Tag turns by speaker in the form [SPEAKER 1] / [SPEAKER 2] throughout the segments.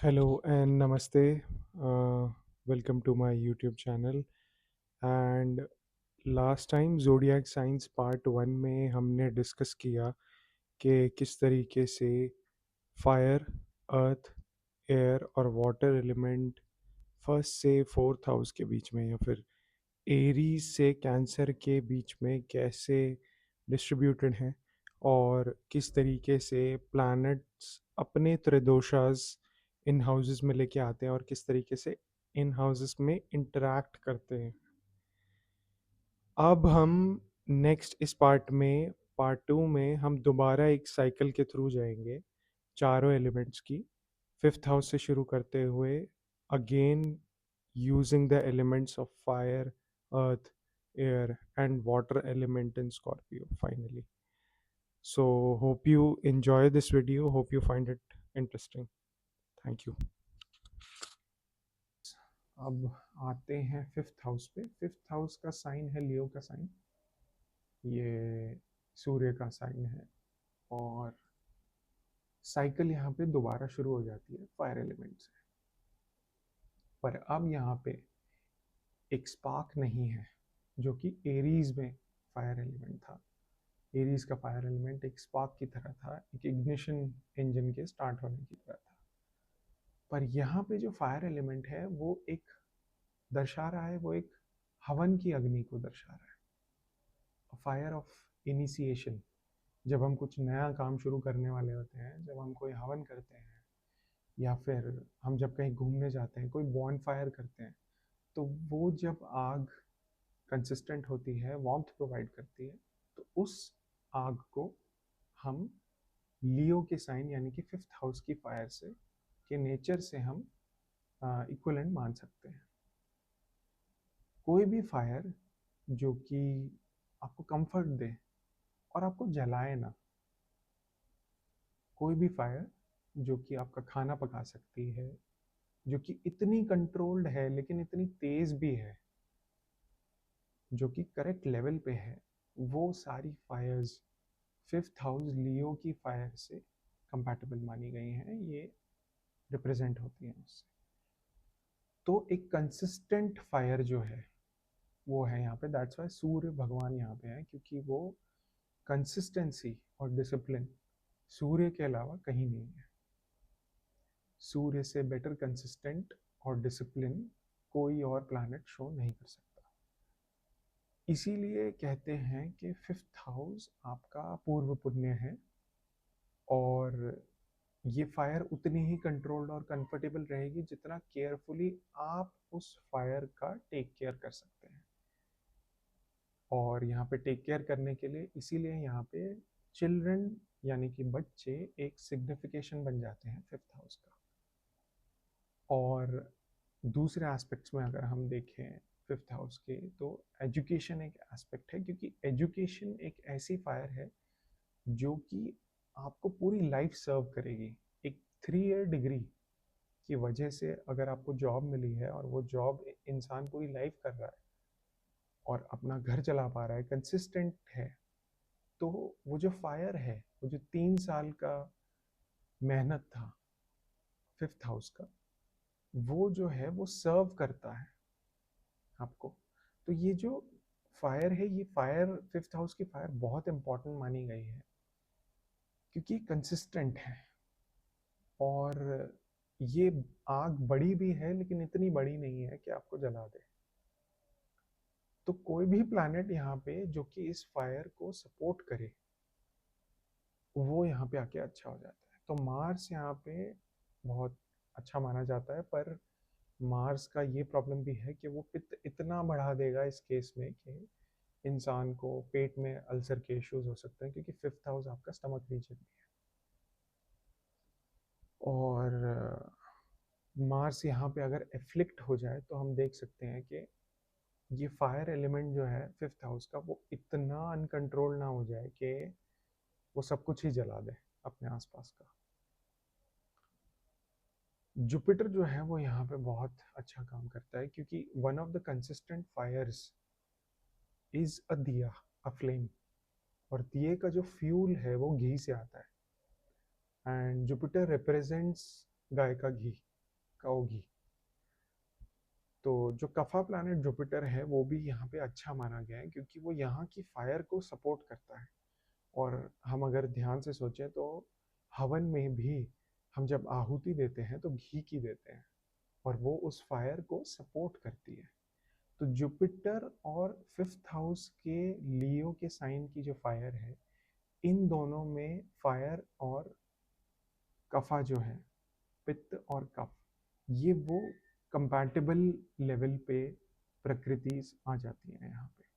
[SPEAKER 1] Hello and namaste. Welcome to my YouTube channel. And last time जोडियाक science part one में हमने discuss किया कि किस तरीके से फायर, अर्थ, एयर और वाटर एलिमेंट फर्स्ट से फोर्थ हाउस के बीच में या फिर एरीज से कैंसर के बीच में कैसे डिस्ट्रीब्यूटेड हैं और किस तरीके से प्लैनेट्स अपने त्रिदोषास इन हाउसेस में लेके आते हैं और किस तरीके से इन हाउसेस में इंटरैक्ट करते हैं। अब हम नेक्स्ट इस पार्ट टू में हम दोबारा एक साइकिल के थ्रू जाएंगे चारों एलिमेंट्स की, फिफ्थ हाउस से शुरू करते हुए again using the elements of fire, earth, air, and water element in Scorpio finally. So, hope you enjoy this video. Hope you find it interesting. Thank you. अब आते हैं फिफ्थ हाउस पे। Fifth house का sign है लियो का sign, ये सूर्य का sign है और साइकिल यहाँ पे दोबारा शुरू हो जाती है फायर एलिमेंट से। पर अब यहाँ पे एक स्पार्क नहीं है जो कि एरीज में फायर एलिमेंट था। एरीज का फायर एलिमेंट एक स्पार्क की तरह था, एक इग्निशन इंजन के स्टार्ट होने की तरह था। पर यहाँ पे जो फायर एलिमेंट है वो एक दर्शा रहा है, वो एक हवन की अग्नि को दर्शा रहा है, फायर ऑफ इनिशिएशन। जब हम कुछ नया काम शुरू करने वाले होते हैं, जब हम कोई हवन करते हैं या फिर हम जब कहीं घूमने जाते हैं, कोई बॉन फायर करते हैं, तो वो जब आग कंसिस्टेंट होती है, वार्मथ प्रोवाइड करती है, तो उस आग को हम लियो के साइन यानी कि फिफ्थ हाउस की फायर से के नेचर से हम इक्वलेंट मान सकते हैं। कोई भी फायर जो कि आपको कंफर्ट दे और आपको जलाए ना, कोई भी फायर जो कि आपका खाना पका सकती है, जो कि इतनी कंट्रोल्ड है लेकिन इतनी तेज भी है, जो कि करेक्ट लेवल पे है, वो सारी फायर्स फिफ्थ हाउस लियो की फायर से कंपैटिबल मानी गई हैं, ये रिप्रेजेंट होती हैं उससे। तो एक कंसिस्टेंट फायर जो है वो है यहाँ पे, दैट्स वाई सूर्य भगवान यहाँ पे है, क्योंकि वो कंसिस्टेंसी और डिसिप्लिन सूर्य के अलावा कहीं नहीं है। सूर्य से बेटर कंसिस्टेंट और डिसिप्लिन कोई और प्लैनेट शो नहीं कर सकता। इसीलिए कहते हैं कि फिफ्थ हाउस आपका पूर्व पुण्य है और ये फायर उतनी ही कंट्रोल्ड और कंफर्टेबल रहेगी जितना केयरफुली आप उस फायर का टेक केयर कर सकते हैं। और यहाँ पे टेक केयर करने के लिए इसीलिए यहाँ पे चिल्ड्रन यानी कि बच्चे एक सिग्निफिकेशन बन जाते हैं फिफ्थ हाउस का। और दूसरे एस्पेक्ट्स में अगर हम देखें फिफ्थ हाउस के, तो एजुकेशन एक एस्पेक्ट है, क्योंकि एजुकेशन एक ऐसी फायर है जो कि आपको पूरी लाइफ सर्व करेगी। एक 3 ईयर डिग्री की वजह से अगर आपको जॉब मिली है और वो जॉब इंसान पूरी लाइफ कर रहा है और अपना घर चला पा रहा है, कंसिस्टेंट है, तो वो जो फायर है, वो जो 3 साल का मेहनत था फिफ्थ हाउस का, वो जो है वो सर्व करता है आपको। तो ये जो फायर है, ये फायर फिफ्थ हाउस की फायर बहुत इंपॉर्टेंट मानी गई है क्योंकि कंसिस्टेंट है और ये आग बड़ी भी है लेकिन इतनी बड़ी नहीं है कि आपको जला दे। तो कोई भी प्लैनेट यहाँ पे जो कि इस फायर को सपोर्ट करे, वो यहाँ पे आके अच्छा हो जाता है। तो मार्स यहाँ पे बहुत अच्छा माना जाता है, पर मार्स का ये प्रॉब्लम भी है कि वो पित्त इतना बढ़ा देगा इस केस में कि इंसान को पेट में अल्सर के इश्यूज हो सकते हैं, क्योंकि फिफ्थ हाउस आपका स्टमक रीजन भी है। और मार्स यहाँ पे अगर एफ्लिक्ट हो जाए तो हम देख सकते हैं कि ये फायर एलिमेंट जो है फिफ्थ हाउस का, वो इतना अनकंट्रोल ना हो जाए कि वो सब कुछ ही जला दे अपने आसपास का। जुपिटर जो है वो यहाँ पे बहुत अच्छा काम करता है, क्योंकि one of the consistent fires is a diya, a flame. और दिए का जो फ्यूल है वो घी से आता है, एंड जुपिटर रिप्रेजेंट्स गाय का घी। कहोगी। तो जो कफा प्लैनेट जुपिटर है वो भी यहाँ पे अच्छा माना गया है क्योंकि वो यहाँ की फायर को सपोर्ट करता है। और हम अगर ध्यान से सोचें तो हवन में भी हम जब आहुति देते हैं तो घी की देते हैं और वो उस फायर को सपोर्ट करती है। तो जुपिटर और फिफ्थ हाउस के लियो के साइन की जो फायर है, इन दोनों में फायर और कफा जो है, पित्त और कफ, ये वो कंपैटिबल लेवल पे प्रकृति आ जाती है यहाँ पे।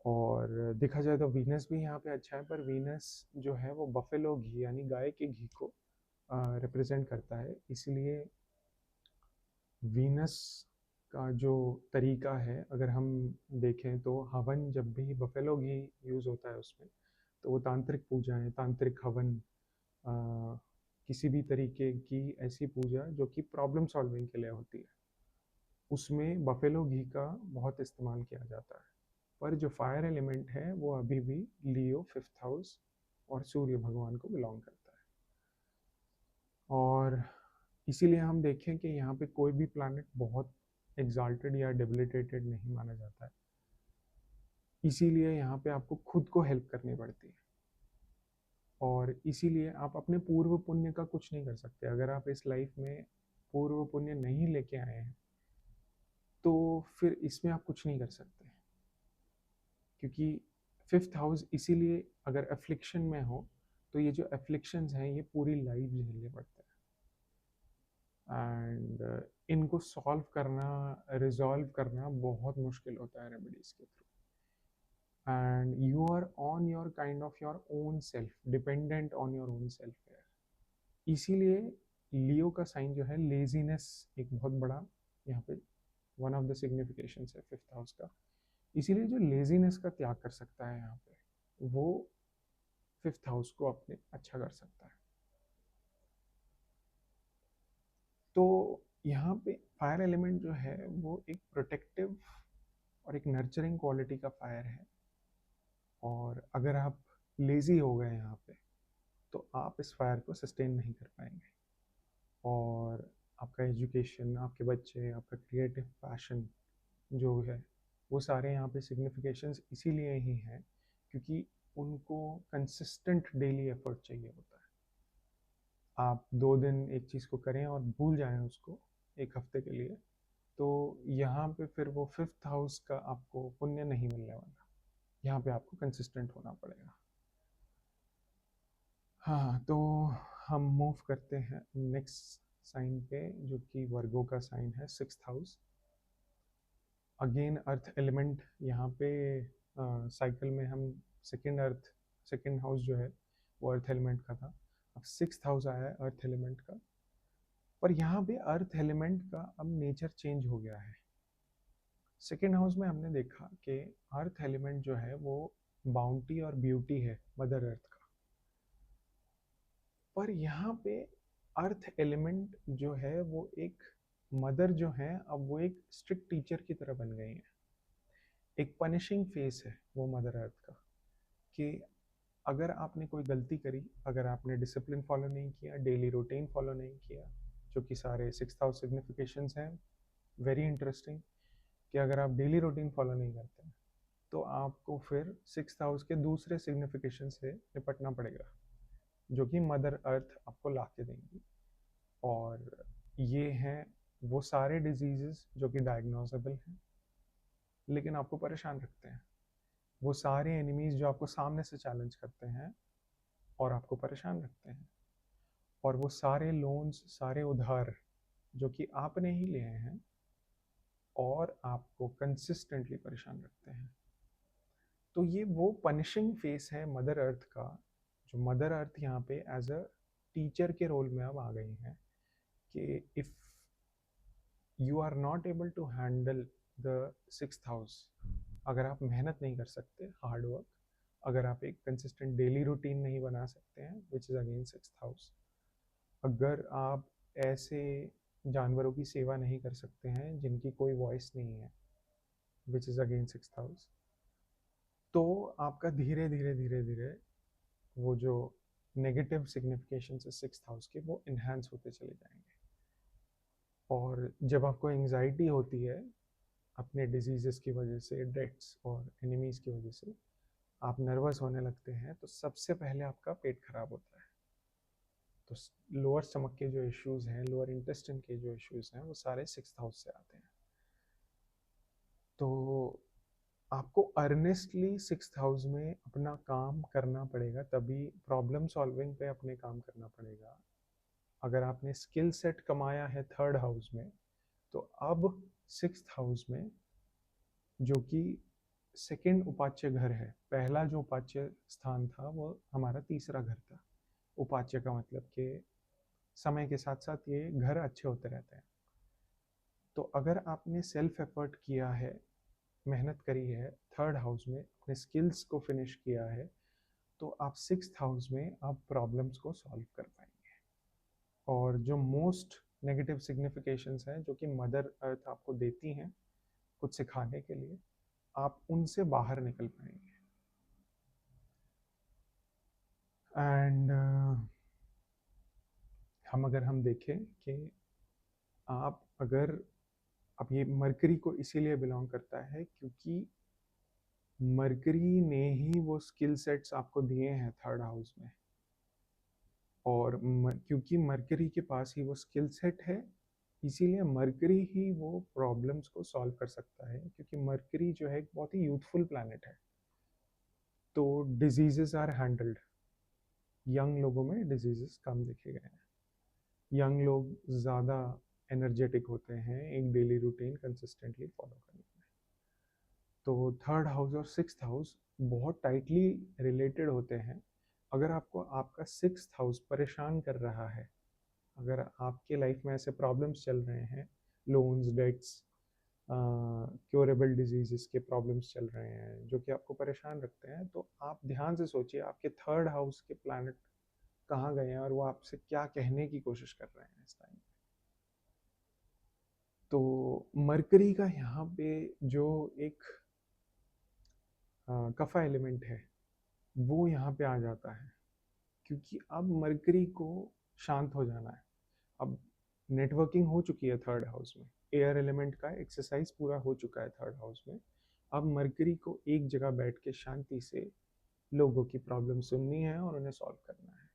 [SPEAKER 1] और देखा जाए तो वीनस भी यहाँ पे अच्छा है, पर वीनस जो है वो बफेलो घी यानी गाय के घी को रिप्रेजेंट करता है। इसलिए वीनस का जो तरीका है अगर हम देखें तो हवन जब भी बफेलो घी यूज़ होता है उसमें, तो वो तांत्रिक पूजाएं, तांत्रिक हवन, किसी भी तरीके की ऐसी पूजा जो कि प्रॉब्लम सॉल्विंग के लिए होती है, उसमें बफेलो घी का बहुत इस्तेमाल किया जाता है। पर जो फायर एलिमेंट है वो अभी भी लियो फिफ्थ हाउस और सूर्य भगवान को बिलोंग करता है। और इसीलिए हम देखें कि यहाँ पे कोई भी प्लैनेट बहुत एग्जाल्टेड या डेबिलिटेटेड नहीं माना जाता है। इसीलिए यहाँ पे आपको खुद को हेल्प करनी पड़ती है और इसीलिए आप अपने पूर्व पुण्य का कुछ नहीं कर सकते। अगर आप इस लाइफ में पूर्व पुण्य नहीं लेके आए हैं तो फिर इसमें आप कुछ नहीं कर सकते, क्योंकि फिफ्थ हाउस इसीलिए अगर अफ्लिक्शन में हो तो ये जो अफ्लिक्शंस हैं ये पूरी लाइफ झेलने पड़ते हैं एंड इनको सॉल्व करना, रिजॉल्व करना बहुत मुश्किल होता है रेमेडीज के through. And you are on your kind of your own self, dependent on your own self care. इसीलिए लियो का साइन जो है, लेजीनेस एक बहुत बड़ा यहाँ पे वन ऑफ द सिग्निफिकेशंस है फिफ्थ हाउस का। इसीलिए जो लेजीनेस का त्याग कर सकता है यहाँ पे, वो फिफ्थ हाउस को अपने अच्छा कर सकता है। तो यहाँ पे फायर एलिमेंट जो है वो एक प्रोटेक्टिव और एक नर्चरिंग क्वालिटी का फायर है। और अगर आप लेजी हो गए यहाँ पे तो आप इस फायर को सस्टेन नहीं कर पाएंगे। और आपका एजुकेशन, आपके बच्चे, आपका क्रिएटिव पैशन जो है, वो सारे यहाँ पे सिग्निफिकेशंस इसीलिए ही हैं क्योंकि उनको कंसिस्टेंट डेली एफर्ट चाहिए होता है। आप 2 दिन एक चीज़ को करें और भूल जाएं उसको एक हफ्ते के लिए, तो यहाँ पे फिर वो फिफ्थ हाउस का आपको पुण्य नहीं मिलने वाला। यहाँ पे आपको कंसिस्टेंट होना पड़ेगा। हाँ, तो हम मूव करते हैं नेक्स्ट साइन पे, जो कि वर्गो का साइन है, sixth house. Again earth element यहाँ पे साइकिल में हम सेकेंड हाउस जो है वो अर्थ एलिमेंट का था, अब सिक्स्थ हाउस आया है अर्थ एलिमेंट का। पर यहाँ पे अर्थ एलिमेंट का अब नेचर चेंज हो गया है। सेकेंड हाउस में हमने देखा कि अर्थ एलिमेंट जो है वो बाउंटी और ब्यूटी है मदर अर्थ का, पर यहाँ पे अर्थ एलिमेंट जो है वो एक मदर जो है अब वो एक स्ट्रिक्ट टीचर की तरह बन गई है। एक पनिशिंग फेस है वो मदर अर्थ का, कि अगर आपने कोई गलती करी, अगर आपने डिसिप्लिन फॉलो नहीं किया, डेली रूटीन फॉलो नहीं किया, जो कि सारे सिक्स्थ हाउस सिग्निफिकेशंस हैं, वेरी इंटरेस्टिंग, कि अगर आप डेली रूटीन फॉलो नहीं करते हैं तो आपको फिर सिक्स्थ हाउस के दूसरे सिग्निफिकेशन से निपटना पड़ेगा, जो कि मदर अर्थ आपको ला के देंगी। और ये हैं वो सारे डिजीजेस जो कि डायग्नोजेबल हैं लेकिन आपको परेशान रखते हैं, वो सारे एनिमीज जो आपको सामने से चैलेंज करते हैं और आपको परेशान रखते हैं, और वो सारे लोन्स, सारे उधार जो कि आपने ही लिए हैं और आपको कंसिस्टेंटली परेशान रखते हैं। तो ये वो पनिशिंग फेस है मदर अर्थ का, जो मदर अर्थ यहाँ पे एज अ टीचर के रोल में अब आ गई हैं, कि if you are not able to handle the sixth house, अगर आप मेहनत नहीं कर सकते, हार्ड वर्क, अगर आप एक कंसिस्टेंट डेली रूटीन नहीं बना सकते हैं which is again sixth house, अगर आप ऐसे जानवरों की सेवा नहीं कर सकते हैं जिनकी कोई वॉइस नहीं है which is again sixth house, तो आपका धीरे धीरे धीरे धीरे वो जो नेगेटिव सिग्निफिकेशन है सिक्स्थ हाउस के, वो इन्हांस होते चले जाएंगे। और जब आपको एंजाइटी होती है अपने डिजीज़ेस की वजह से, डेथ्स और एनिमीज़ की वजह से, आप नर्वस होने लगते हैं, तो सबसे पहले आपका पेट खराब होता है। तो लोअर स्टमक के जो इश्यूज़ हैं, लोअर इंटेस्टाइन के जो इश्यूज़ हैं, वो सारे 6th हाउस से आते हैं। तो आपको अर्नेस्टली 6th हाउस में अपना काम करना पड़ेगा, तभी प्रॉब्लम सॉल्विंग पे अपने काम करना पड़ेगा। अगर आपने स्किल सेट कमाया है 3rd हाउस में, तो अब 6th हाउस में, जो कि सेकंड उपाच्य घर है, पहला जो उपाच्य स्थान था वो हमारा तीसरा घर था। उपाच्य का मतलब कि समय के साथ साथ ये घर अच्छे होते रहते हैं। तो अगर आपने सेल्फ एफर्ट किया है, मेहनत करी है 3rd हाउस में, अपने स्किल्स को फिनिश किया है, तो आप 6th हाउस में आप प्रॉब्लम्स को सॉल्व कर पाएंगे। और जो मोस्ट नेगेटिव सिग्निफिकेशंस हैं जो कि मदर अर्थ आपको देती हैं कुछ सिखाने के लिए, आप उनसे बाहर निकल पाएंगे। एंड हम देखें कि आप अगर, अब ये मरकरी को इसीलिए बिलोंग करता है क्योंकि मरकरी ने ही वो स्किल सेट्स आपको दिए हैं 3rd हाउस में। और क्योंकि मरकरी के पास ही वो स्किल सेट है, इसीलिए मरकरी ही वो प्रॉब्लम्स को सॉल्व कर सकता है, क्योंकि मरकरी जो है एक बहुत ही यूथफुल प्लैनेट है। तो डिजीजेस आर हैंडल्ड, यंग लोगों में डिजीजेस कम देखे गए हैं। यंग लोग ज़्यादा एनर्जेटिक होते हैं एक डेली रूटीन कंसिस्टेंटली फॉलो करने में। तो 3rd हाउस और 6th हाउस बहुत टाइटली रिलेटेड होते हैं। अगर आपको आपका 6th हाउस परेशान कर रहा है, अगर आपके लाइफ में ऐसे प्रॉब्लम्स चल रहे हैं, लोन्स, डेट्स, क्योरेबल डिजीज़ के प्रॉब्लम्स चल रहे हैं जो कि आपको परेशान रखते हैं, तो आप ध्यान से सोचिए आपके 3rd हाउस के प्लैनेट कहाँ गए हैं और वो आपसे क्या कहने की कोशिश कर रहे हैं इस टाइम। तो मरकरी का यहाँ पे जो एक कफा एलिमेंट है वो यहाँ पे आ जाता है, क्योंकि अब मरकरी को शांत हो जाना है। अब नेटवर्किंग हो चुकी है 3rd हाउस में, एयर एलिमेंट का एक्सरसाइज पूरा हो चुका है 3rd हाउस में। अब मरकरी को एक जगह बैठ के शांति से लोगों की प्रॉब्लम सुननी है और उन्हें सॉल्व करना है,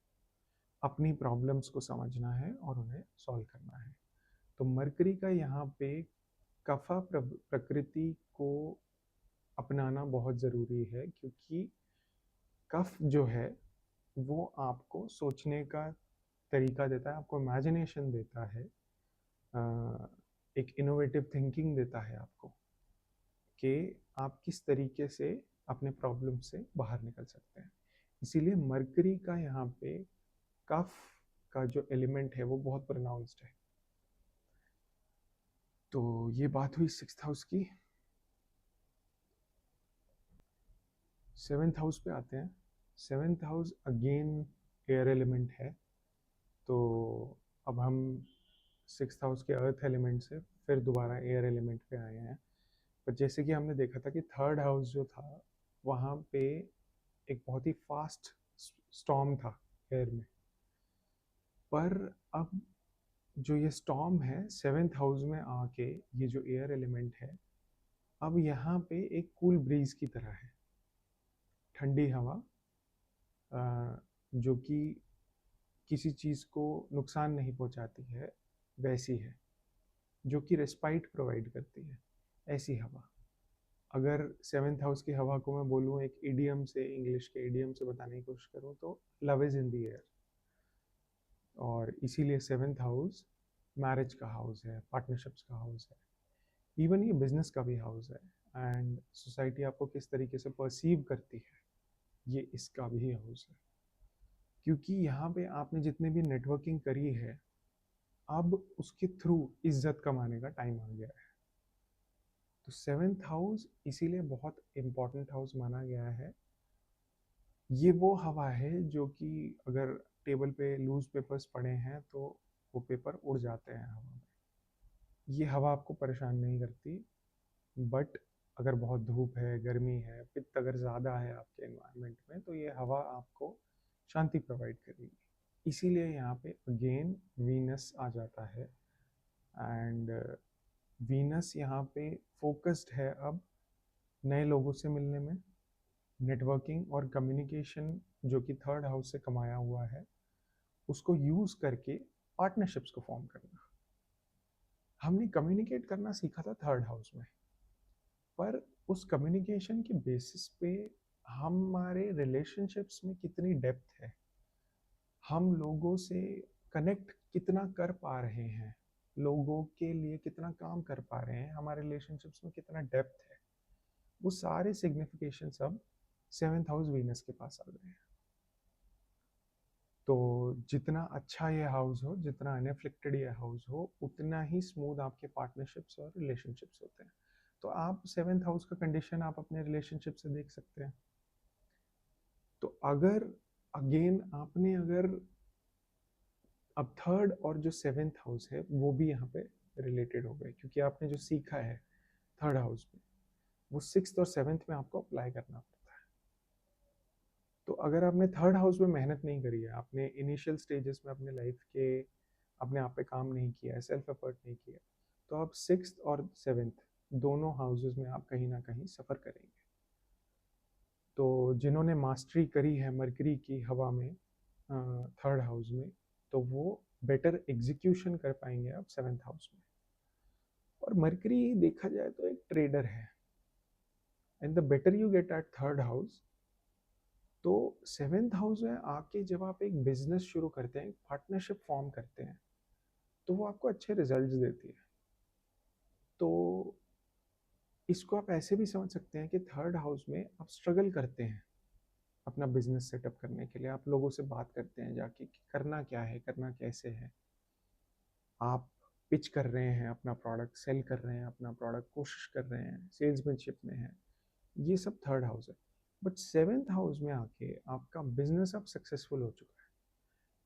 [SPEAKER 1] अपनी प्रॉब्लम्स को समझना है और उन्हें सॉल्व करना है। तो मरकरी का यहाँ पे कफा प्रकृति को अपनाना बहुत ज़रूरी है, क्योंकि कफ जो है वो आपको सोचने का तरीका देता है, आपको इमेजिनेशन देता है, एक इनोवेटिव थिंकिंग देता है आपको कि आप किस तरीके से अपने प्रॉब्लम से बाहर निकल सकते हैं। इसीलिए मरकरी का यहाँ पे कफ का जो एलिमेंट है वो बहुत प्रोनाउंस्ड है। तो ये बात हुई 6th हाउस की। 7th हाउस पे आते हैं। 7th house again air element है। तो अब हम 6th हाउस के अर्थ एलिमेंट से फिर दोबारा एयर एलिमेंट पे आए हैं। पर जैसे कि हमने देखा था कि 3rd हाउस जो था वहाँ पे एक बहुत ही फास्ट स्टॉर्म था एयर में। पर अब जो ये स्टॉर्म है 7th हाउस में आके, ये जो एयर एलिमेंट है अब यहाँ पे एक कूल ब्रीज की तरह है, ठंडी हवा, जो कि किसी चीज़ को नुकसान नहीं पहुँचाती है, वैसी है, जो कि रेस्पाइट प्रोवाइड करती है, ऐसी हवा। अगर 7th हाउस की हवा को मैं बोलूँ एक इडियम से, इंग्लिश के इडियम से बताने की कोशिश करूँ, तो love is in the air. और इसीलिए 7th हाउस मैरिज का हाउस है, पार्टनरशिप्स का हाउस है, इवन ये बिजनेस का भी हाउस है। एंड सोसाइटी आपको किस तरीके से परसीव करती है, ये इसका भी हाउस है, क्योंकि यहाँ पे आपने जितने भी नेटवर्किंग करी है अब उसके थ्रू इज्जत कमाने का टाइम आ गया है। तो 7th हाउस इसीलिए बहुत इम्पॉर्टेंट हाउस माना गया है। ये वो हवा है जो कि अगर टेबल पे लूज पेपर्स पड़े हैं तो वो पेपर उड़ जाते हैं हवा में। ये हवा आपको परेशान नहीं करती, बट अगर बहुत धूप है, गर्मी है, पित्त अगर ज़्यादा है आपके एनवायरनमेंट में, तो ये हवा आपको शांति प्रोवाइड करेगी। इसीलिए यहाँ पे अगेन वीनस आ जाता है एंड वीनस यहाँ पे फोकस्ड है अब नए लोगों से मिलने में, नेटवर्किंग और कम्युनिकेशन जो कि थर्ड हाउस से कमाया हुआ है उसको यूज करके पार्टनरशिप्स को फॉर्म करना। हमने कम्युनिकेट करना सीखा था थर्ड हाउस में, पर उस कम्युनिकेशन के बेसिस पे हमारे रिलेशनशिप्स में कितनी डेप्थ है, हम लोगों से कनेक्ट कितना कर पा रहे हैं, लोगों के लिए कितना काम कर पा रहे हैं, हमारे रिलेशनशिप्स में कितना डेप्थ है, वो सारे सिग्निफिकेशन सब सेवेंथ हाउस वीनस के पास आ गए हैं। तो जितना अच्छा ये हाउस हो, जितना अनएफ्लिक्टेड ये हाउस हो, उतना ही स्मूथ आपके पार्टनरशिप्स और रिलेशनशिप्स होते हैं। तो आप सेवेंथ हाउस का कंडीशन आप अपने रिलेशनशिप से देख सकते हैं। तो अगर अगेन आपने अगर अब थर्ड और जो सेवेंथ हाउस है वो भी यहाँ पे रिलेटेड हो गए, क्योंकि आपने जो सीखा है थर्ड हाउस में वो सिक्स्थ और सेवेंथ में आपको अप्लाई करना पड़ता है। तो अगर आपने थर्ड हाउस में मेहनत नहीं करी है, आपने इनिशियल स्टेजेस में अपने लाइफ के अपने आप पे काम नहीं किया है, सेल्फ एफर्ट नहीं किया, तो आप सिक्स्थ और सेवेंथ दोनों हाउसेस में आप कहीं ना कहीं सफ़र करेंगे। तो जिन्होंने मास्टरी करी है मरकरी की हवा में थर्ड हाउस में, तो वो बेटर एग्जीक्यूशन कर पाएंगे आप सेवेंथ हाउस में। और मरकरी देखा जाए तो एक ट्रेडर है, and the better you get at third house, तो सेवेंथ हाउस में आके जब आप एक बिजनेस शुरू करते हैं, पार्टनरशिप फॉर्म करते हैं, तो वो आपको अच्छे रिजल्ट्स देती है। तो इसको आप ऐसे भी समझ सकते हैं कि थर्ड हाउस में आप स्ट्रगल करते हैं अपना बिजनेस सेटअप करने के लिए, आप लोगों से बात करते हैं जाके कि करना क्या है, करना कैसे है, आप पिच कर रहे हैं अपना प्रोडक्ट, सेल कर रहे हैं अपना प्रोडक्ट, कोशिश कर रहे हैं, सेल्समैनशिप में है, ये सब थर्ड हाउस है। बट सेवेंथ हाउस में आके आपका बिजनेस अब सक्सेसफुल हो चुका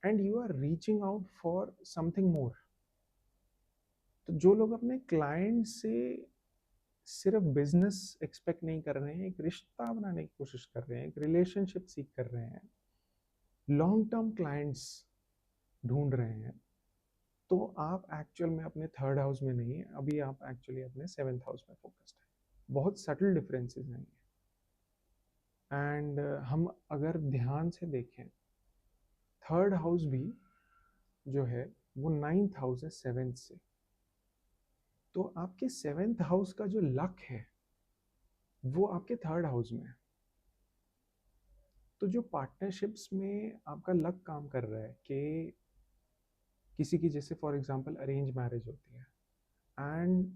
[SPEAKER 1] है and you are reaching out for something more. तो जो लोग अपने क्लाइंट से सिर्फ बिजनेस एक्सपेक्ट नहीं कर रहे हैं, एक रिश्ता बनाने की कोशिश कर रहे हैं, एक रिलेशनशिप सीख कर रहे हैं, लॉन्ग टर्म क्लाइंट्स ढूंढ रहे हैं, तो आप एक्चुअल में अपने थर्ड हाउस में नहीं है, अभी आप एक्चुअली अपने सेवेंथ हाउस में फोकस्ड है। बहुत सटल डिफरेंसेस हैं एंड हम अगर ध्यान से देखें, थर्ड हाउस भी जो है वो नाइन्थ हाउस है सेवेंथ से। तो आपके सेवेंथ हाउस का जो लक है वो आपके थर्ड हाउस में है। तो जो पार्टनरशिप्स में आपका लक काम कर रहा है कि किसी की जैसे फॉर एग्जांपल अरेंज मैरिज होती है एंड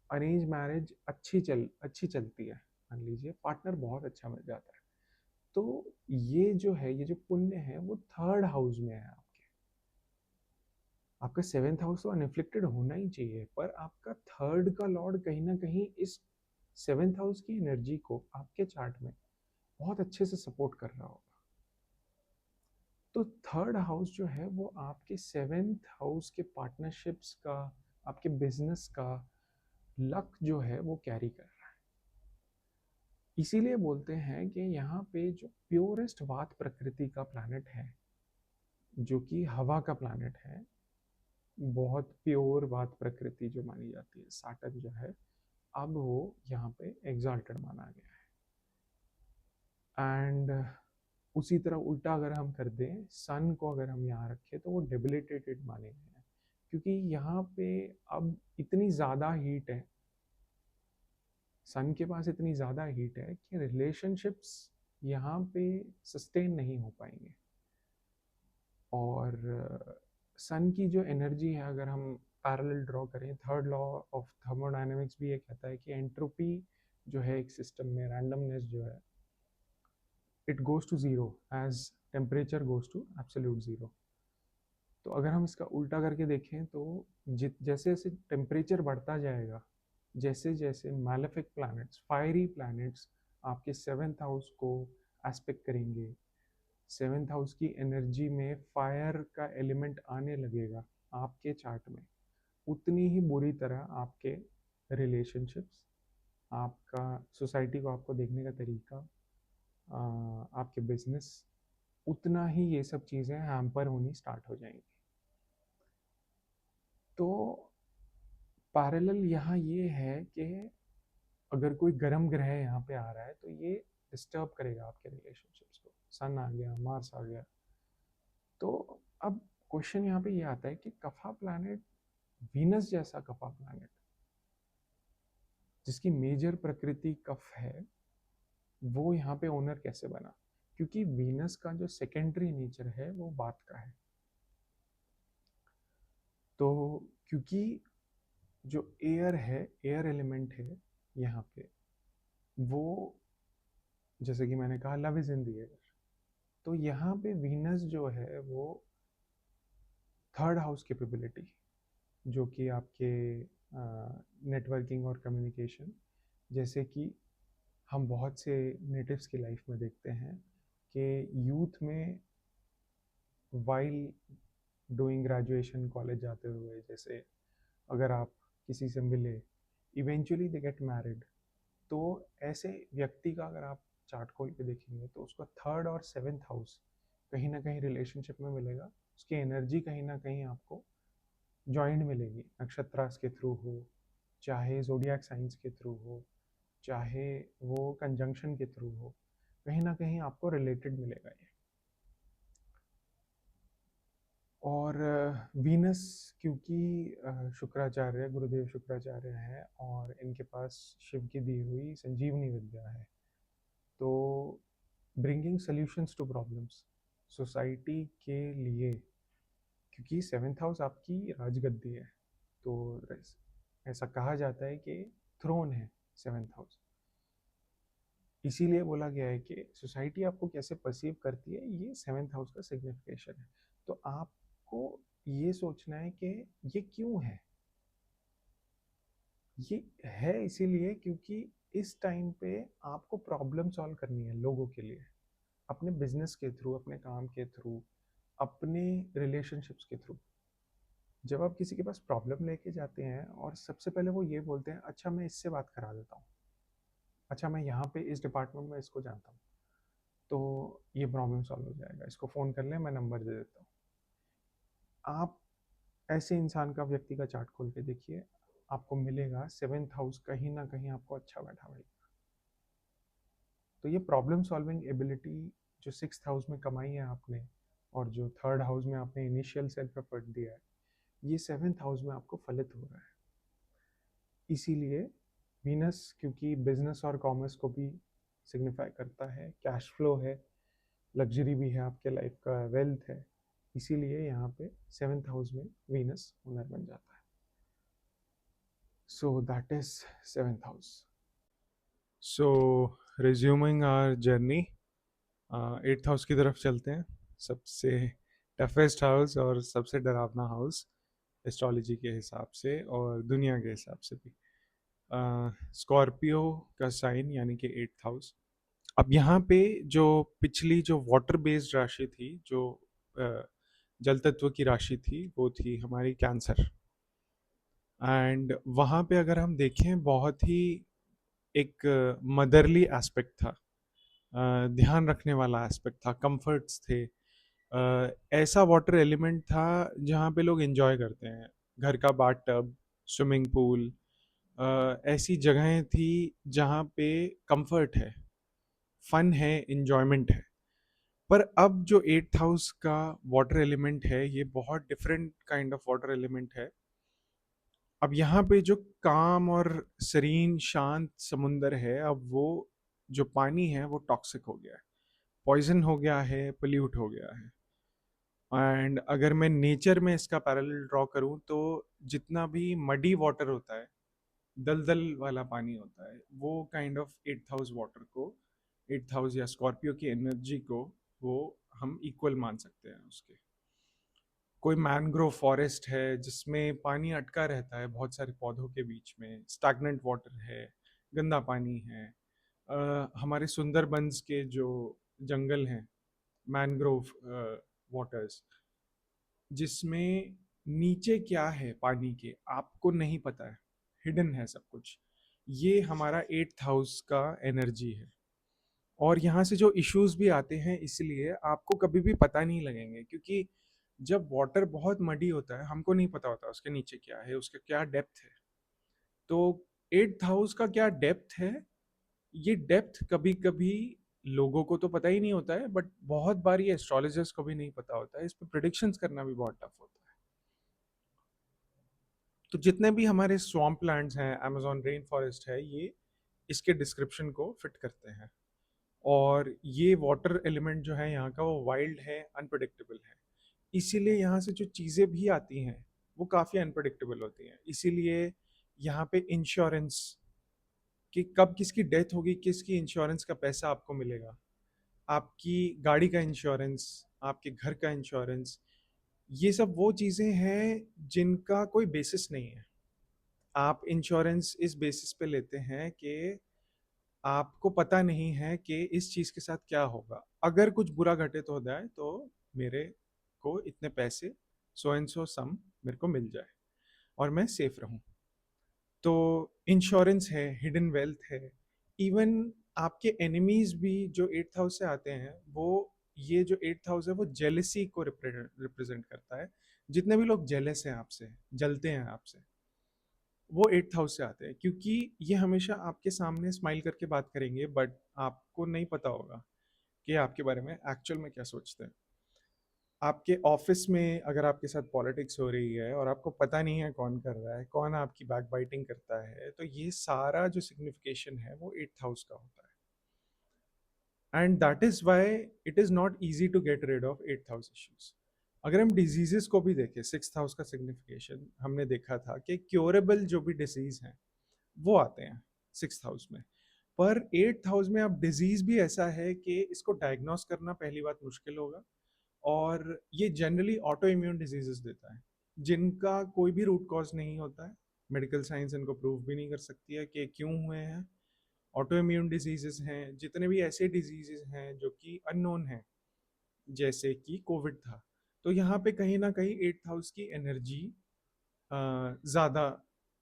[SPEAKER 1] अरेंज मैरिज अच्छी चलती है, मान लीजिए पार्टनर बहुत अच्छा मिल जाता है, तो ये जो है, ये जो पुण्य है वो थर्ड हाउस में है आपके। आपका सेवेंथ हाउस तो अनइफ्लिक्टेड होना ही चाहिए, पर आपका थर्ड का लॉर्ड कहीं ना कहीं इस सेवेंथ हाउस की एनर्जी को आपके चार्ट में बहुत अच्छे से सपोर्ट कर रहा होगा। तो थर्ड हाउस जो है वो आपके सेवेंथ हाउस के पार्टनरशिप्स का, आपके बिजनेस का लक जो है वो कैरी कर रहा है। इसीलिए बोलते हैं कि यहाँ पे जो प्योरेस्ट वात प्रकृति का प्लैनेट है, जो कि हवा का प्लैनेट है, बहुत प्योर वात प्रकृति जो मानी जाती है, सैटर्न जो है, अब वो यहाँ पे एग्जॉल्टेड माना गया है। एंड उसी तरह उल्टा अगर हम कर दें, सन को अगर हम यहाँ रखें तो वो डेबिलिटेटेड माने गए हैं, क्योंकि यहाँ पे अब इतनी ज़्यादा हीट है, सन के पास इतनी ज़्यादा हीट है कि रिलेशनशिप्स यहाँ पे सस्टेन नहीं हो पाएंगे। और सन की जो एनर्जी है, अगर हम पैरेलल ड्रॉ करें, थर्ड लॉ ऑफ थर्मोडायनेमिक्स भी ये कहता है कि एंट्रोपी जो है एक सिस्टम में, रैंडमनेस जो है, it goes to zero as temperature goes to absolute zero. तो अगर हम इसका उल्टा करके देखें तो जैसे जैसे टेम्परेचर बढ़ता जाएगा, जैसे जैसे मैलेफिक प्लैनेट्स, फायरी प्लैनेट्स आपके सेवेंथ हाउस को एस्पेक्ट करेंगे, सेवेंथ हाउस की एनर्जी में फायर का एलिमेंट आने लगेगा आपके चार्ट में, उतनी ही बुरी तरह आपके रिलेशनशिप्स, आपका सोसाइटी को आपको देखने का तरीका, आपके बिजनेस, उतना ही ये सब चीज़ें हैम्पर होनी स्टार्ट हो जाएंगी। तो पैरेलल यहाँ ये है कि अगर कोई गर्म ग्रह यहाँ पे आ रहा है तो ये डिस्टर्ब करेगा आपके रिलेशनशिप्स को। सन आ गया, मार्स आ गया, तो अब क्वेश्चन यहाँ पे ये आता है कि कफा प्लैनेट, वीनस जैसा कफा प्लैनेट जिसकी मेजर प्रकृति कफ है, वो यहाँ पे ओनर कैसे बना? क्योंकि वीनस का जो सेकेंडरी नेचर है वो बात का है। तो क्योंकि जो एयर है, एयर एलिमेंट है यहाँ पे, वो जैसे कि मैंने कहा love is in the air, तो यहाँ पे वीनस जो है वो थर्ड हाउस कैपेबिलिटी, जो कि आपके नेटवर्किंग और कम्युनिकेशन, जैसे कि हम बहुत से नेटिव्स की लाइफ में देखते हैं कि यूथ में वाइल डूइंग ग्रेजुएशन, कॉलेज जाते हुए, जैसे अगर आप किसी से मिले, इवेंचुअली दे गेट मैरिड, तो ऐसे व्यक्ति का अगर आप चार्ट खोल के देखेंगे तो उसका थर्ड और सेवेंथ हाउस कहीं ना कहीं रिलेशनशिप में मिलेगा। उसकी एनर्जी कहीं ना कहीं आपको जॉइंट मिलेगी, नक्षत्रास के थ्रू हो, चाहे जोडियाक साइंस के थ्रू हो, चाहे वो कंजंक्शन के थ्रू हो, कहीं ना कहीं आपको रिलेटेड मिलेगा ये। और वीनस क्योंकि शुक्राचार्य, गुरुदेव शुक्राचार्य हैं और इनके पास शिव की दी हुई संजीवनी विद्या है, तो bringing solutions to problems society के लिए, क्योंकि सेवेंथ हाउस आपकी राजगद्दी है, तो ऐसा कहा जाता है कि थ्रोन है सेवेंथ हाउस। इसीलिए बोला गया है कि सोसाइटी आपको कैसे परसीव करती है, ये सेवेंथ हाउस का सिग्निफिकेशन है। तो आपको ये सोचना है कि ये क्यों है। ये है इसीलिए क्योंकि इस टाइम पे आपको प्रॉब्लम सॉल्व करनी है लोगों के लिए, अपने बिजनेस के थ्रू, अपने काम के थ्रू, अपने रिलेशनशिप्स के थ्रू। जब आप किसी के पास प्रॉब्लम लेके जाते हैं और सबसे पहले वो ये बोलते हैं, अच्छा मैं इससे बात करा देता हूँ, अच्छा मैं यहाँ पे इस डिपार्टमेंट में इसको जानता हूँ, तो ये प्रॉब्लम सॉल्व हो जाएगा, इसको फ़ोन कर लें, मैं नंबर दे देता हूँ। आप ऐसे इंसान का, व्यक्ति का चार्ट खोल के देखिए, आपको मिलेगा सेवेंथ हाउस कहीं ना कहीं आपको अच्छा बैठा मिलेगा। तो ये प्रॉब्लम सॉल्विंग एबिलिटी जो सिक्स्थ हाउस में कमाई है आपने, और जो थर्ड हाउस में आपने इनिशियल सेल्फ एफर्ट दिया है, ये सेवेंथ हाउस में आपको फलित हो रहा है। इसीलिए वीनस क्योंकि बिजनेस और कॉमर्स को भी सिग्निफाई करता है, कैश फ्लो है, लग्जरी भी है आपके लाइफ का, वेल्थ है, इसीलिए यहाँ पे सेवेंथ हाउस में वीनस ओनर बन जाता है। So that is seventh house. So resuming our journey, eighth house की तरफ चलते हैं। सबसे टफेस्ट हाउस और सबसे डरावना हाउस एस्ट्रोलॉजी के हिसाब से और दुनिया के हिसाब से भी, स्कॉर्पियो का साइन, यानी कि एट्थ हाउस। अब यहाँ पे जो पिछली जो वाटर बेस्ड राशि थी, जो जल तत्व की राशि थी, वो थी हमारी कैंसर। एंड वहाँ पे अगर हम देखें, बहुत ही एक मदरली एस्पेक्ट था, ध्यान रखने वाला एस्पेक्ट था, कंफर्ट्स थे, ऐसा वाटर एलिमेंट था जहाँ पे लोग एंजॉय करते हैं, घर का बाथ टब, स्विमिंग पूल, ऐसी जगहें थी जहाँ पे कंफर्ट है, फन है, इंजॉयमेंट है। पर अब जो एट्थ हाउस का वाटर एलिमेंट है, ये बहुत different kind of water element है। अब यहाँ पे जो काम और सीरीन शांत समुंदर है, अब वो जो पानी है वो टॉक्सिक हो गया है, पॉइजन हो गया है, पोल्यूट हो गया है। एंड अगर मैं नेचर में इसका पैरेलल ड्रॉ करूँ, तो जितना भी मडी वाटर होता है, दलदल वाला पानी होता है, वो kind of eighth house water को, एट्थ हाउस या स्कॉर्पियो की एनर्जी को, वो हम इक्वल मान सकते हैं उसके। कोई मैनग्रोव फॉरेस्ट है जिसमें पानी अटका रहता है बहुत सारे पौधों के बीच में, स्टैग्नेंट वाटर है, गंदा पानी है। हमारे सुंदरबंस के जो जंगल हैं, मैनग्रोव वाटर्स, जिसमें नीचे क्या है पानी के आपको नहीं पता है, हिडन है सब कुछ, ये हमारा एट्थ हाउस का एनर्जी है। और यहाँ से जो इश्यूज भी आते हैं, इसलिए आपको कभी भी पता नहीं लगेंगे, क्योंकि जब वाटर बहुत मडी होता है, हमको नहीं पता होता उसके नीचे क्या है, उसका क्या डेप्थ है। तो 8th हाउस का क्या डेप्थ है, ये डेप्थ कभी कभी लोगों को तो पता ही नहीं होता है, बट बहुत बार ये एस्ट्रोलॉजर्स को भी नहीं पता होता है, इस पे प्रिडिक्शंस करना भी बहुत टफ होता है। तो जितने भी हमारे स्वamp लैंड्स हैं, अमेजोन रेन फॉरेस्ट है, ये इसके डिस्क्रिप्शन को फिट करते हैं। और ये वाटर एलिमेंट जो है यहाँ का, वो वाइल्ड है, अनप्रडिक्टेबल है। इसीलिए यहाँ से जो चीज़ें भी आती हैं वो काफ़ी अनप्रडिक्टेबल होती हैं। इसीलिए यहाँ पे इंश्योरेंस, कि कब किसकी डेथ होगी, किसकी इंश्योरेंस का पैसा आपको मिलेगा, आपकी गाड़ी का इंश्योरेंस, आपके घर का इंश्योरेंस, ये सब वो चीज़ें हैं जिनका कोई बेसिस नहीं है। आप इंश्योरेंस इस बेसिस पे लेते हैं कि आपको पता नहीं है कि इस चीज़ के साथ क्या होगा, अगर कुछ बुरा घटित हो जाए तो मेरे को इतने पैसे, सो एंड सो सम, मेरे को मिल जाए और मैं सेफ रहूं। तो इंश्योरेंस है, हिडन वेल्थ है। इवन आपके एनिमीज भी जो 8th हाउस से आते हैं, वो, ये जो 8th हाउस है वो जेलसी को रिप्रेजेंट करता है। जितने भी लोग जेलस हैं आपसे, जलते हैं आपसे, वो 8th हाउस से आते हैं, क्योंकि ये हमेशा आपके सामने स्माइल करके बात करेंगे, बट आपको नहीं पता होगा कि आपके बारे में एक्चुअल में क्या सोचते हैं। आपके ऑफिस में अगर आपके साथ पॉलिटिक्स हो रही है और आपको पता नहीं है कौन कर रहा है, कौन आपकी बैक बाइटिंग करता है, तो ये सारा जो सिग्निफिकेशन है वो 8th हाउस का होता है। And that is why it is not easy to get rid of 8th house issues. अगर हम डिजीजेस को भी देखें, 6th हाउस का सिग्निफिकेशन हमने देखा था कि क्योरेबल जो भी डिजीज हैं वो आते हैं 6th हाउस में। पर 8th हाउस में अब डिजीज भी ऐसा है कि इसको डायग्नोस करना पहली बात मुश्किल होगा, और ये जनरली ऑटो इम्यून डिजीजेस देता है, जिनका कोई भी रूट कॉज नहीं होता है। मेडिकल साइंस इनको प्रूव भी नहीं कर सकती है कि क्यों हुए हैं। ऑटो इम्यून डिजीजेस हैं, जितने भी ऐसे डिजीजेस हैं जो कि अननोन हैं, जैसे कि कोविड था। तो यहाँ पे कहीं ना कहीं 8th हाउस की एनर्जी ज़्यादा,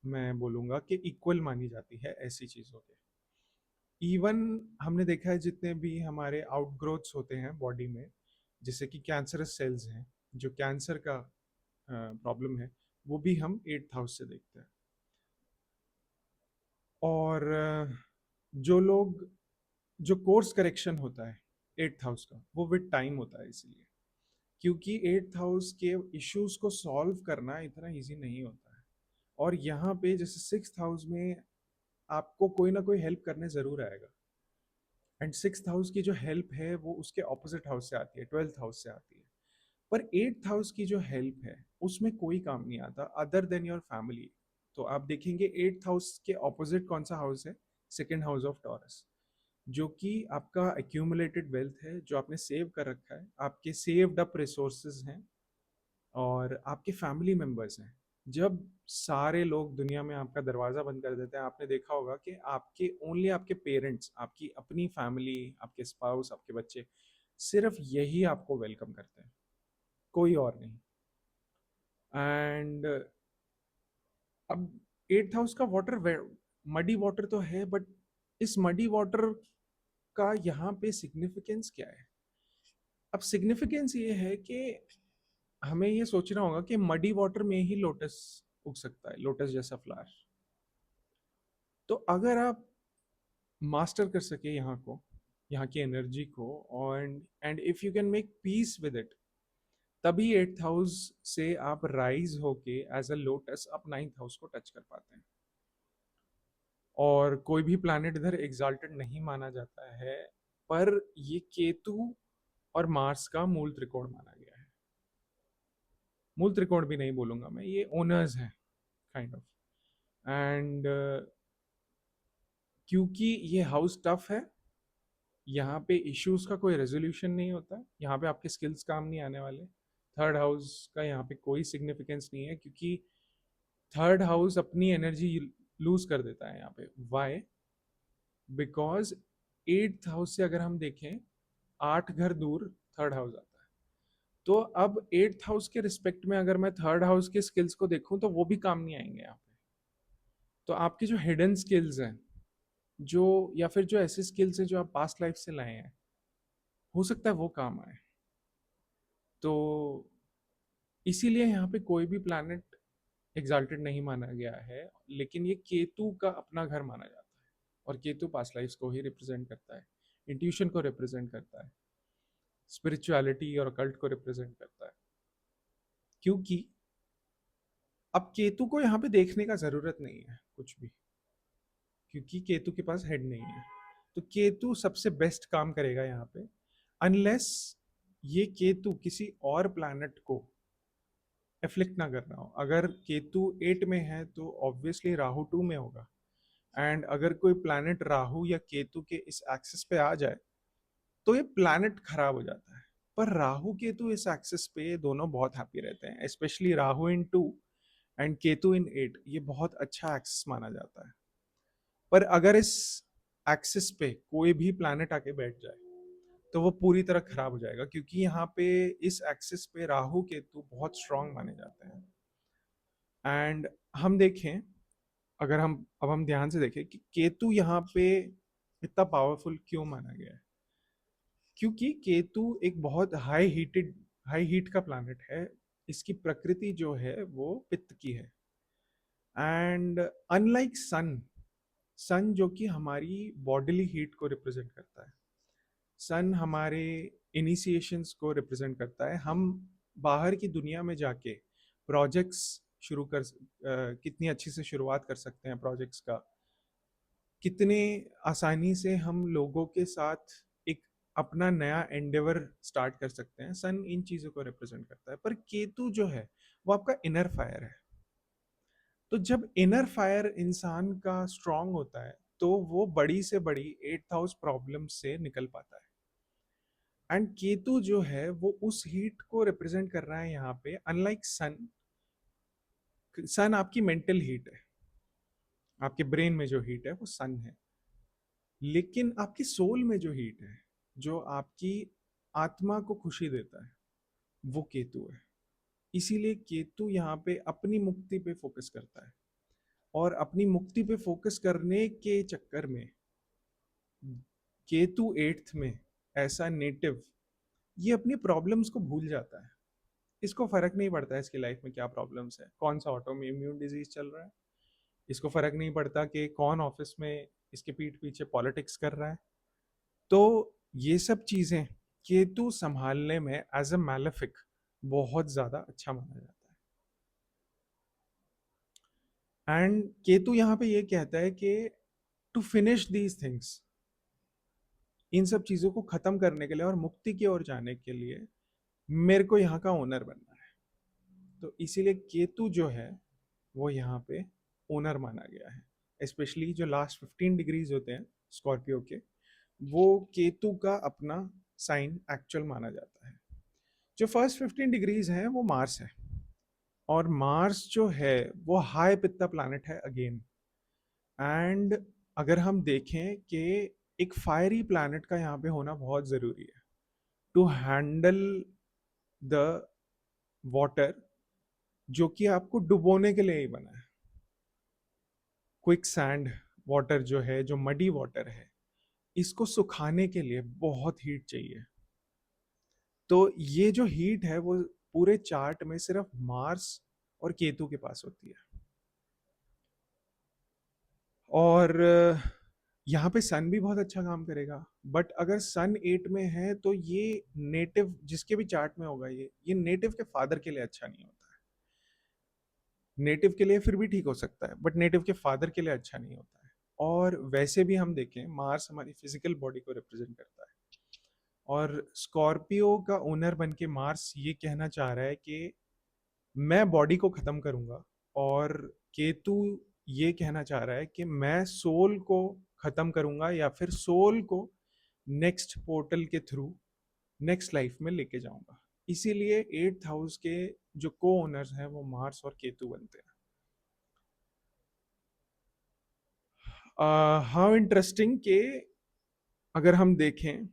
[SPEAKER 1] मैं बोलूँगा कि इक्वल मानी जाती है ऐसी चीज़ों के। इवन हमने देखा है जितने भी हमारे आउटग्रोथ्स होते हैं बॉडी में, जैसे कि कैंसरस सेल्स हैं, जो कैंसर का प्रॉब्लम है, वो भी हम 8th हाउस से देखते हैं। और जो लोग, जो कोर्स करेक्शन होता है 8th हाउस का, वो विद टाइम होता है। इसलिए क्योंकि 8th हाउस के इश्यूज को सॉल्व करना इतना इजी नहीं होता है। और यहाँ पे जैसे 6th हाउस में आपको कोई ना कोई हेल्प करने जरूर आएगा। एंड 6th हाउस की जो हेल्प है वो उसके ऑपोजिट हाउस से आती है, 12th हाउस से आती है। पर 8th हाउस की जो हेल्प है उसमें कोई काम नहीं आता अदर देन योर फैमिली। तो आप देखेंगे 8th हाउस के ऑपोजिट कौन सा हाउस है, सेकेंड हाउस ऑफ टॉरस, जो कि आपका एक्यूमुलेटेड वेल्थ है, जो आपने सेव कर रखा है, आपके सेव्ड अप रिसोर्सेज हैं, और आपके फैमिली मेंबर्स हैं। जब सारे लोग दुनिया में आपका दरवाज़ा बंद कर देते हैं, आपने देखा होगा कि आपके ओनली आपके पेरेंट्स, आपकी अपनी फैमिली, आपके स्पाउस, आपके बच्चे, सिर्फ यही आपको वेलकम करते हैं, कोई और नहीं। एंड अब 8th हाउस का वाटर मडी वाटर तो है, बट इस मडी वाटर का यहाँ पे सिग्निफिकेंस क्या है? अब सिग्निफिकेंस ये है कि हमें ये सोचना होगा कि मडी वाटर में ही लोटस उग सकता है, लोटस जैसा फ्लावर। तो अगर आप मास्टर कर सके यहाँ को, यहाँ की एनर्जी को, और and if you can make peace with it, तभी 8th हाउस से आप राइज होके एज अ लोटस आप 9th हाउस को टच कर पाते हैं। और कोई भी प्लैनेट इधर एग्जाल्टेड नहीं माना जाता है, पर ये केतु और मार्स का मूल त्रिकोण माना गया है। मूल त्रिकोण भी नहीं बोलूंगा मैं, ये ओनर्स हैं काइंड ऑफ। एंड क्योंकि ये हाउस टफ है, यहाँ पे इश्यूज का कोई रेजोल्यूशन नहीं होता, यहाँ पे आपके स्किल्स काम नहीं आने वाले। थर्ड हाउस का यहाँ पे कोई सिग्निफिकेंस नहीं है, क्योंकि थर्ड हाउस अपनी एनर्जी लूज कर देता है यहाँ पे। वाई? बिकॉज 8th हाउस से अगर हम देखें, 8 घर दूर थर्ड हाउस आता है। तो अब 8th हाउस के रिस्पेक्ट में अगर मैं थर्ड हाउस के स्किल्स को देखूं तो वो भी काम नहीं आएंगे यहाँ पे। तो आपकी जो हिडन स्किल्स हैं, जो, या फिर जो ऐसे स्किल्स हैं जो आप पास्ट लाइफ से लाए हैं, हो सकता है वो काम आए। तो इसीलिए यहाँ पे कोई भी प्लैनेट एग्जाल्टेड नहीं माना गया है, लेकिन ये केतु का अपना घर माना जाता है। और केतु पास्ट लाइफ्स को ही रिप्रेजेंट करता है, इंट्यूशन को रिप्रेजेंट करता है, स्पिरिचुअलिटी और कल्ट को रिप्रेजेंट करता है। क्योंकि अब केतु को यहाँ पे देखने का जरूरत नहीं है कुछ भी, क्योंकि केतु के पास हेड नहीं है। तो केतु सबसे बेस्ट काम करेगा यहाँ पे, अनलेस ये केतु किसी और प्लैनेट को एफ्लिक्ट ना कर रहा हो। अगर केतु 8 में है तो ऑब्वियसली राहु 2 में होगा, एंड अगर कोई प्लैनेट राहु या केतु के इस एक्सिस पे आ जाए तो ये प्लैनेट खराब हो जाता है। पर राहु केतु इस एक्सिस पे दोनों बहुत हैप्पी रहते हैं, specially Rahu in 2 and Ketu in 8, ये बहुत अच्छा एक्सिस माना जाता है। पर अगर इस एक्सिस पे कोई भी प्लैनेट आके बैठ जाए तो वो पूरी तरह खराब हो जाएगा, क्योंकि यहाँ पे इस एक्सिस पे राहु केतु बहुत स्ट्रांग माने जाते हैं। एंड हम देखें, अगर हम ध्यान से देखें कि केतु यहाँ पे इतना पावरफुल क्यों माना गया है, क्योंकि केतु एक बहुत हाई हीट का प्लैनेट है। इसकी प्रकृति जो है वो पित्त की है। एंड अनलाइक सन जो कि हमारी बॉडीली हीट को रिप्रेजेंट करता है, सन हमारे इनिशिएशंस को रिप्रेजेंट करता है। हम बाहर की दुनिया में जाके प्रोजेक्ट्स कितनी अच्छी से शुरुआत कर सकते हैं प्रोजेक्ट्स का, कितने आसानी से हम लोगों के साथ एक अपना नया एंडेवर स्टार्ट कर सकते हैं, सन इन चीज़ों को रिप्रेजेंट करता है। पर केतु जो है वो आपका इनर फायर है। तो जब इनर फायर इंसान का स्ट्रांग होता है तो वो बड़ी से बड़ी 8 हाउस प्रॉब्लम से निकल पाता है। एंड केतु जो है वो उस हीट को रिप्रेजेंट कर रहा है यहाँ पे। अनलाइक सन आपकी मेंटल हीट है, आपके ब्रेन में जो हीट है वो सन है। लेकिन आपकी सोल में जो हीट है, जो आपकी आत्मा को खुशी देता है, वो केतु है। इसीलिए केतु यहाँ पे अपनी मुक्ति पे फोकस करता है, और अपनी मुक्ति पे फोकस करने के चक्कर में केतु 8th में ऐसा नेटिव, ये अपनी प्रॉब्लम्स को भूल जाता है। इसको फर्क नहीं पड़ता है इसकी लाइफ में क्या प्रॉब्लम्स है, कौन सा ऑटो इम्यून डिजीज चल रहा है, इसको फर्क नहीं पड़ता कि कौन ऑफिस में इसके पीठ पीछे पॉलिटिक्स कर रहा है। तो ये सब चीजें केतु संभालने में एज अ मैलेफिक बहुत ज्यादा अच्छा माना जाता है। एंड केतु यहाँ पे ये कहता है कि टू फिनिश दीज थिंग्स, इन सब चीजों को खत्म करने के लिए और मुक्ति की ओर जाने के लिए मेरे को यहाँ का ओनर बनना है। तो इसीलिए केतु जो है वो यहाँ पे ओनर माना गया है। स्पेशली जो लास्ट 15 डिग्रीज होते हैं स्कॉर्पियो के, वो केतु का अपना साइन एक्चुअल माना जाता है। जो फर्स्ट 15 डिग्रीज हैं वो मार्स है, और मार्स जो है वो हाई पित्ता प्लैनेट है अगेन। एंड अगर हम देखें कि एक फायरी प्लैनेट का यहाँ पे होना बहुत ज़रूरी है टू हैंडल द वाटर, जो कि आपको डुबोने के लिए ही बना है। क्विक सैंड वाटर जो है, जो मडी वाटर है, इसको सुखाने के लिए बहुत हीट चाहिए। तो ये जो हीट है वो पूरे चार्ट में सिर्फ मार्स और केतु के पास होती है। और यहाँ पे सन भी बहुत अच्छा काम करेगा, बट अगर सन 8 में है तो ये नेटिव जिसके भी चार्ट में होगा, ये नेटिव के फादर के लिए अच्छा नहीं होता है। नेटिव के लिए फिर भी ठीक हो सकता है, बट नेटिव के फादर के लिए अच्छा नहीं होता है। और वैसे भी हम देखें, मार्स हमारी फिजिकल बॉडी को रिप्रेजेंट करता है, और स्कॉर्पियो का ओनर बन के मार्स ये कहना चाह रहा है कि मैं बॉडी को खत्म करूंगा, और केतु ये कहना चाह रहा है कि मैं सोल को खत्म करूंगा, या फिर सोल को नेक्स्ट पोर्टल के थ्रू नेक्स्ट लाइफ में लेके जाऊंगा। इसीलिए 8th हाउस के जो को ओनर्स हैं वो मार्स और केतु बनते हैं। हाउ इंटरेस्टिंग के अगर हम देखें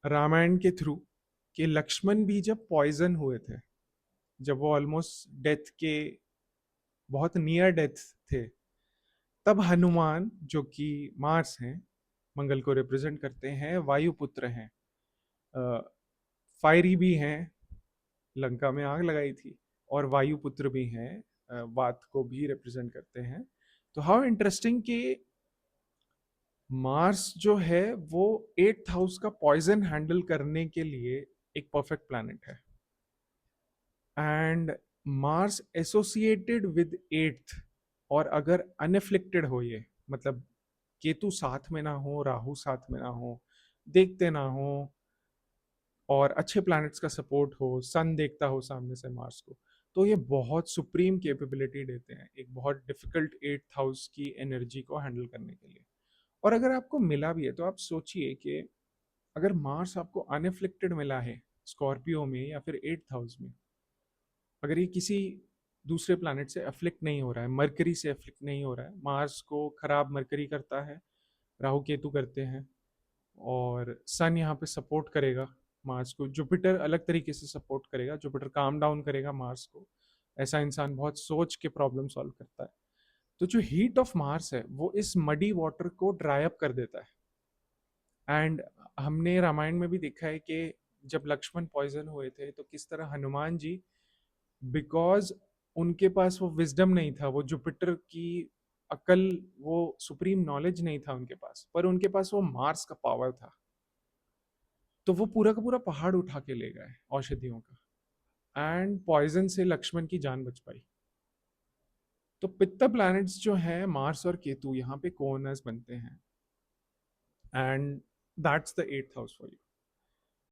[SPEAKER 1] रामायण के थ्रू, कि लक्ष्मण भी जब पॉइजन हुए थे, जब वो ऑलमोस्ट डेथ के बहुत नियर डेथ थे, तब हनुमान जो कि मार्स हैं, मंगल को रिप्रेजेंट करते हैं, वायुपुत्र हैं, फायरी भी हैं, लंका में आग लगाई थी, और वायुपुत्र भी हैं, वात को भी रिप्रेजेंट करते हैं। तो हाउ इंटरेस्टिंग कि मार्स जो है वो 8th हाउस का पॉइजन हैंडल करने के लिए एक परफेक्ट प्लैनेट है। And Mars associated with 8th, और अगर अनएफ्लिक्टेड हो ये, मतलब केतु साथ में ना हो, राहु साथ में ना हो, देखते ना हो, और अच्छे प्लैनेट्स का सपोर्ट हो, सन देखता हो सामने से मार्स को, तो ये बहुत सुप्रीम कैपेबिलिटी देते हैं एक बहुत डिफिकल्ट 8th हाउस की एनर्जी को हैंडल करने के लिए। और अगर आपको मिला भी है तो आप सोचिए कि अगर मार्स आपको अनएफ्लिक्टेड मिला है स्कॉर्पियो में या फिर 8th हाउस में, अगर ये किसी दूसरे प्लैनेट से अफ्लिक्ट नहीं हो रहा है, मरकरी से अफ्लिक्ट नहीं हो रहा है, मार्स को खराब मरकरी करता है, राहु केतु करते हैं, और सन यहाँ पे सपोर्ट करेगा मार्स को, जुपिटर अलग तरीके से सपोर्ट करेगा, जुपिटर काम डाउन करेगा मार्स को, ऐसा इंसान बहुत सोच के प्रॉब्लम सॉल्व करता है। तो जो हीट ऑफ मार्स है वो इस मडी वाटर को ड्राई अप कर देता है। एंड हमने रामायण में भी देखा है कि जब लक्ष्मण पॉइजन हुए थे तो किस तरह हनुमान जी, बिकॉज उनके पास वो विजडम नहीं था, वो जुपिटर की अकल, वो सुप्रीम नॉलेज नहीं था उनके पास, पर उनके पास वो मार्स का पावर था, तो वो पूरा का पूरा पहाड़ उठा के ले गए औषधियों का, एंड पॉइजन से लक्ष्मण की जान बच पाई। तो पित्त प्लैनेट्स जो हैं मार्स और केतु यहाँ पे कोओनर्स बनते हैं, and that's the 8th house for you.